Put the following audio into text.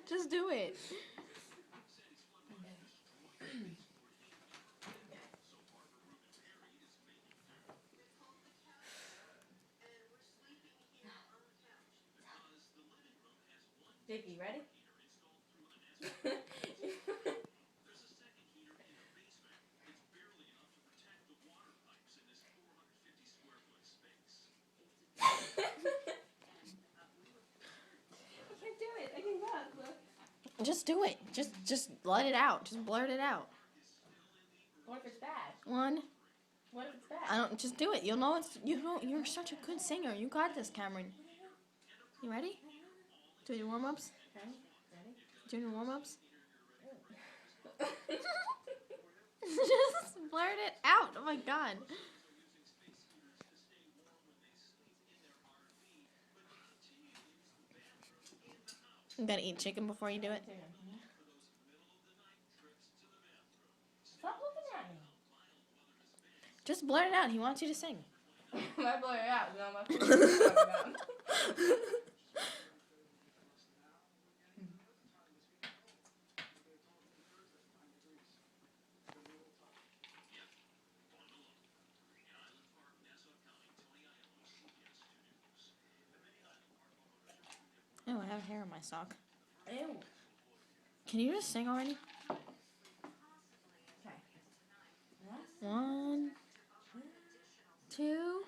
Just do it. Jakey, ready? I can't do it. I cannot. Look. Just do it. Just let it out. Just blurt it out. What if it's bad? One. What if it's bad? I don't. Just do it. You'll know it's. You know. You're such a good singer. You got this, Cameron. You ready? Doing your warm ups. Okay. Ready? Doing your warm ups. Just blurt it out. Oh my god. You gotta eat chicken before you do it. Stop looking at me. Just blurt it out. He wants you to sing. My blur it out. No, my phone is talking about. Oh, I have hair in my sock. Ew. Can you just sing already? Okay. 1, 2.